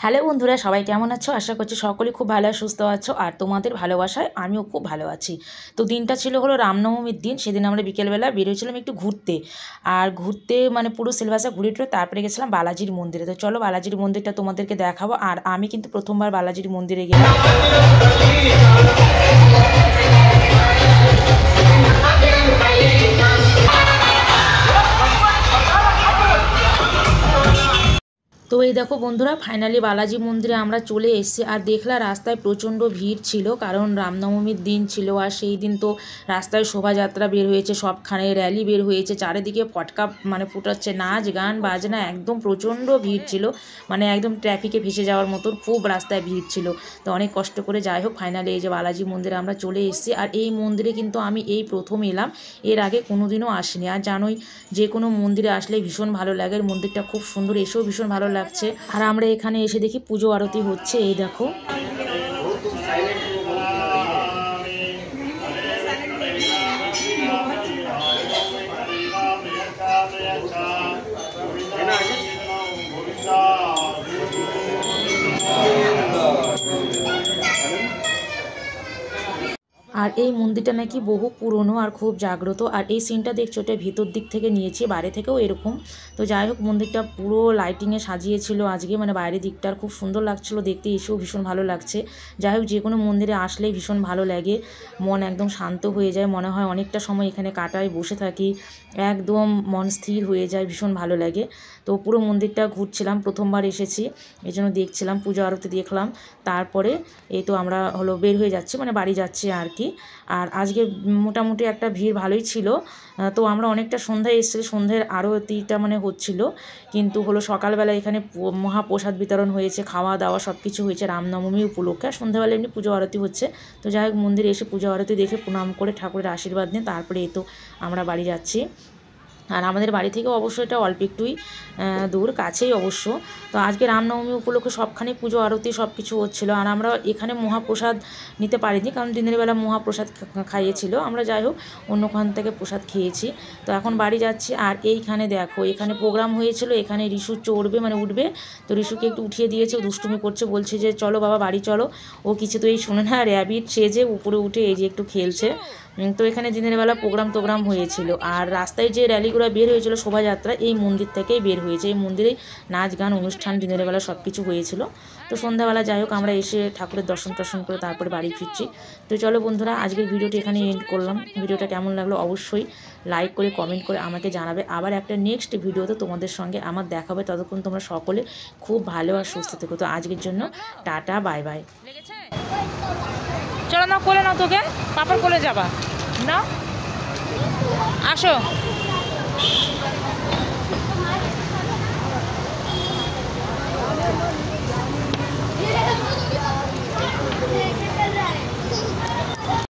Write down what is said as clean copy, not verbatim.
Hello বন্ধুরা, সবাই কেমন আছো? আশা করছি সকলেই খুব ভালো আর সুস্থ আছো। আর তোমাদের ভালোবাসায় আমিও খুব ভালো আছি। তো দিনটা ছিল হলো রামনবমীর দিন। সেদিন আমরা বিকেলবেলা বেরিয়েছিলাম একটু ঘুরতে। আর ঘুরতে মানে পুরো সিলেবাসে ঘুরে টুরে তারপরে গেছিলাম বালাজির মন্দিরে। তো চলো বালাজির মন্দিরটা তোমাদেরকে দেখাবো। আর আমি কিন্তু প্রথমবার বালাজির মন্দিরে গেলাম। তো এই দেখো বন্ধুরা, ফাইনালি বালাজি মন্দিরে আমরা চলে এসেছি। আর দেখলা রাস্তায় প্রচণ্ড ভিড় ছিল, কারণ রামনবমীর দিন ছিল। আর সেই দিন তো রাস্তায় শোভাযাত্রা বের হয়েছে, সবখানে র্যালি বের হয়েছে, চারিদিকে পটকা মানে ফুটাচ্ছে, নাচ গান বাজনা, একদম প্রচণ্ড ভিড় ছিল। মানে একদম ট্রাফিকে ভেসে যাওয়ার মতন খুব রাস্তায় ভিড় ছিল। তো অনেক কষ্ট করে যাই হোক ফাইনালি এই যে বালাজি মন্দিরে আমরা চলে এসেছি। আর এই মন্দিরে কিন্তু আমি এই প্রথম এলাম, এর আগে কোনোদিনও আসিনি। আর জানোই যে কোনো মন্দিরে আসলে ভীষণ ভালো লাগে, মন্দিরটা খুব সুন্দর, এসেও ভীষণ ভালো লাগছে। আর আমরা এখানে এসে দেখি পুজো আরতি হচ্ছে, এই দেখো। আর এই মন্দিরটা নাকি বহু পুরনো আর খুব জাগ্রত। আর এই সিনটা দেখছো, এটা ভেতর দিক থেকে নিয়েছি, বাইরে থেকেও এরকম। তো যাই হোক মন্দিরটা পুরো লাইটিংয়ে সাজিয়েছিল আজকে, মানে বাইরের দিকটা খুব সুন্দর লাগছিল দেখতে, এসেও ভীষণ ভালো লাগছে। যাই হোক যে কোনো মন্দিরে আসলেই ভীষণ ভালো লাগে, মন একদম শান্ত হয়ে যায়, মনে হয় অনেকটা সময় এখানে কাটায়, বসে থাকি, একদম মন স্থির হয়ে যায়, ভীষণ ভালো লাগে। তো পুরো মন্দিরটা ঘুরছিলাম, প্রথমবার এসেছি এই জন্য দেখছিলাম, পুজো আরতি দেখলাম। তারপরে এই তো আমরা হলো বের হয়ে যাচ্ছি, মানে বাড়ি যাচ্ছি আর কি। আর আজকে মোটামুটি একটা ভিড় ভালোই ছিল। তো আমরা অনেকটা সন্ধ্যায় এসেছি, সন্ধ্যের আরতিটা মানে হচ্ছিল, কিন্তু হলো সকালবেলা এখানে মহাপ্রসাদ বিতরণ হয়েছে, খাওয়া দাওয়া সব কিছু হয়েছে রামনবমী উপলক্ষে। আর সন্ধ্যাবেলা এমনি পুজো আরতি হচ্ছে। তো যাই হোক মন্দিরে এসে পুজো আরতি দেখে প্রণাম করে ঠাকুরের আশীর্বাদ নিয়ে তারপরে এই তো আমরা বাড়ি যাচ্ছি। আর আমাদের বাড়ি থেকে অবশ্য এটা অল্প একটুই দূর, কাছেই অবশ্য। তো আজকে রামনবমী উপলক্ষে সবখানে পুজো আরতি সব কিছু হচ্ছিলো। আর আমরা এখানে মহাপ্রসাদ নিতে পারিনি, কারণ দিনের বেলা মহাপ্রসাদ খাইয়েছিল। আমরা যাই হোক অন্যখান থেকে প্রসাদ খেয়েছি। তো এখন বাড়ি যাচ্ছি। আর এইখানে দেখো, এখানে প্রোগ্রাম হয়েছিল, এখানে রিশু চড়বে মানে উঠবে। তো রিশুকে একটু উঠিয়ে দিয়েছে, দুষ্টুমি করছে, বলছে যে চলো বাবা বাড়ি চলো। ও কিছু তো এই শুনে না, র্যাবিট সেজে উপরে উঠে এই যে একটু খেলছে। তো এখানে দিনের বেলা প্রোগ্রাম হয়েছিল। আর রাস্তায় যে র্যালিগুলো বের হয়েছিল শোভাযাত্রা, এই মন্দির থেকেই বের হয়েছে। এই মন্দিরেই নাচ গান অনুষ্ঠান দিনের বেলা সব কিছু হয়েছিল। তো সন্ধ্যাবেলা যাই হোক আমরা এসে ঠাকুরের দর্শন করে তারপরে বাড়ি ফিরছি। তো চলো বন্ধুরা, আজকের ভিডিওটি এখানে এন্ড করলাম। ভিডিওটা কেমন লাগলো অবশ্যই লাইক করে কমেন্ট করে আমাকে জানাবে। আবার একটা নেক্সট ভিডিওতে তোমাদের সঙ্গে আমার দেখা হবে। ততক্ষণ তোমরা সকলে খুব ভালো আর সুস্থ থেকো। তো আজকের জন্য টাটা, বাই বাই। চলো না, কোলে নাও, তোকে পাপার কোলে যাবা না, আসো।